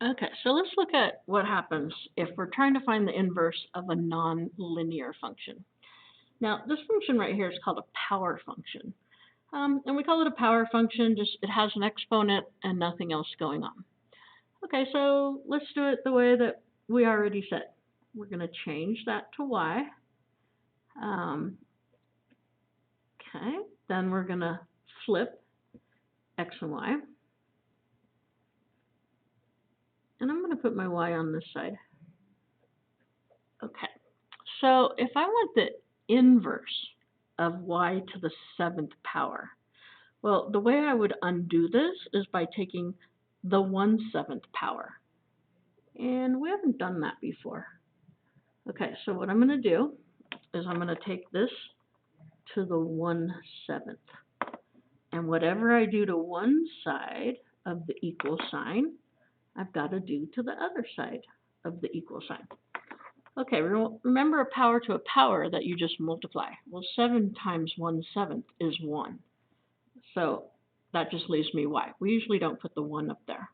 Okay, so let's look at what happens if we're trying to find the inverse of a nonlinear function. Now, this function right here is called a power function. And we call it a power function, just it has an exponent and nothing else going on. Okay, so let's do it the way that we already said. We're going to change that to y. Um, okay, then we're going to flip x and y. And I'm going to put my y on this side. Okay, so if I want the inverse of y to the 7th power, well, the way I would undo this is by taking the 1/7 power. And we haven't done that before. Okay, so what I'm going to do is I'm going to take this to the 1/7. And whatever I do to one side of the equal sign, I've got to do to the other side of the equal sign. Okay, remember a power to a power that you just multiply. Well, 7 times 1/7 is 1. So that just leaves me y. We usually don't put the 1 up there.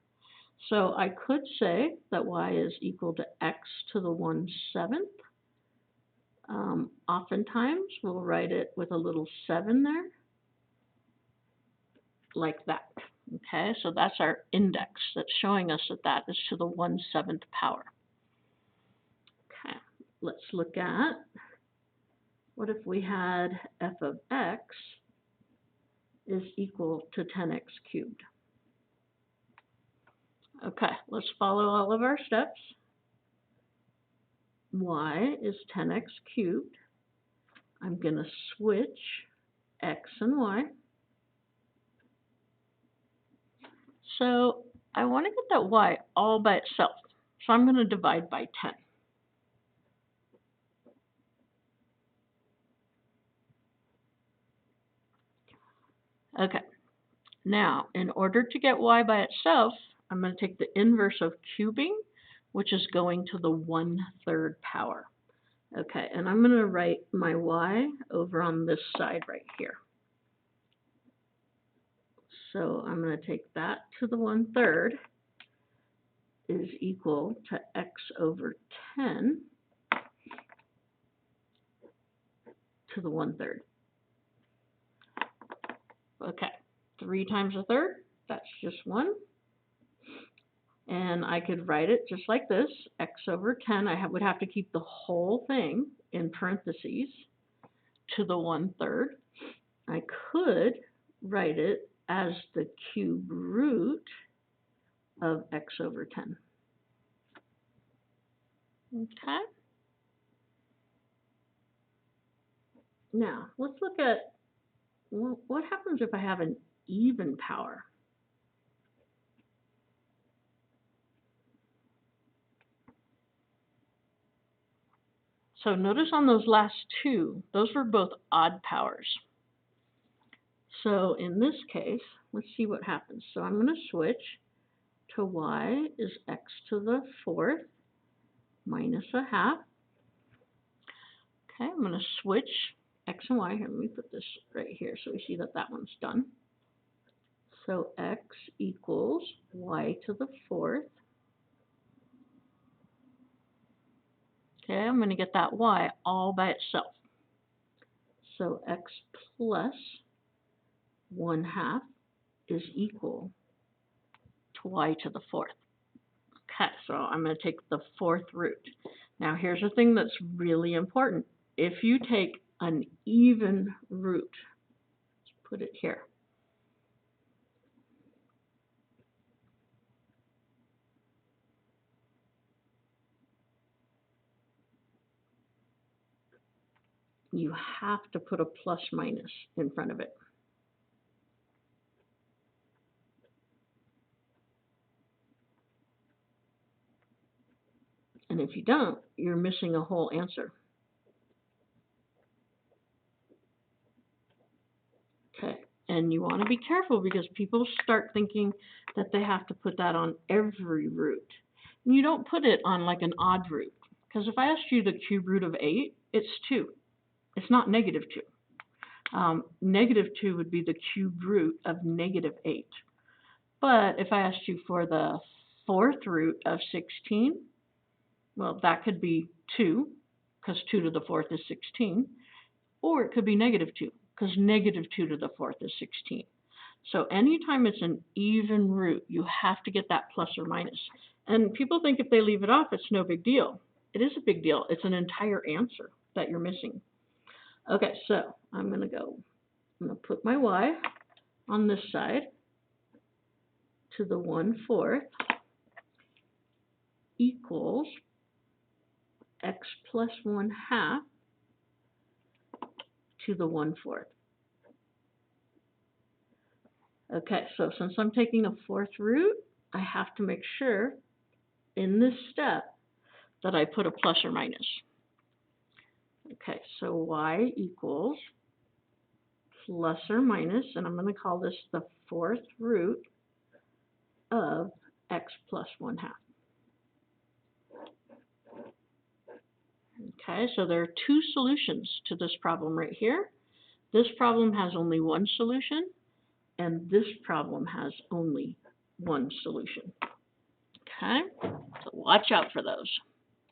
So I could say that y is equal to x to the 1/7. Oftentimes, we'll write it with a little 7 there, like that. Okay, so that's our index that's showing us that that is to the 1/7 power. Okay, let's look at, what if we had f of x is equal to 10x cubed? Okay, let's follow all of our steps. Y is 10x cubed. I'm going to switch x and y. So I want to get that y all by itself. So I'm going to divide by 10. Okay, now in order to get y by itself, I'm going to take the inverse of cubing, which is going to the 1/3 power. Okay, and I'm going to write my y over on this side right here. So I'm going to take that to the 1/3 is equal to x over 10 to the 1/3. Okay, 3 times a third, that's just 1. And I could write it just like this, x over 10. I would have to keep the whole thing in parentheses to the 1/3. I could write it as the cube root of x over 10. Okay. Now, let's look at, well, what happens if I have an even power? So notice on those last two, those were both odd powers. So in this case, let's see what happens. So I'm going to switch to y is x to the 4th minus a half. Okay, I'm going to switch x and y. Here, let me put this right here so we see that that one's done. So x equals y to the 4th. Okay, I'm going to get that y all by itself. So x plus 1/2 is equal to y to the 4th. Okay, so I'm going to take the 4th root. Now here's the thing that's really important. If you take an even root, let's put it here. You have to put a plus minus in front of it. And if you don't, you're missing a whole answer. Okay, and you want to be careful because people start thinking that they have to put that on every root. And you don't put it on like an odd root. Because if I asked you the cube root of 8, it's 2. It's not negative 2. Negative 2 would be the cube root of negative 8. But if I asked you for the fourth root of 16, well, that could be 2, because 2 to the fourth is 16, or it could be negative 2, because negative 2 to the fourth is 16. So anytime it's an even root, you have to get that plus or minus. And people think if they leave it off, it's no big deal. It is a big deal. It's an entire answer that you're missing. Okay, so I'm going to put my y on this side to the 1/4 equals x plus 1/2 to the 1/4. Okay, so since I'm taking a fourth root, I have to make sure in this step that I put a plus or minus. Okay, so y equals plus or minus, and I'm going to call this the fourth root of x plus 1/2. Okay, so there are two solutions to this problem right here. This problem has only one solution, and this problem has only one solution. Okay, so watch out for those.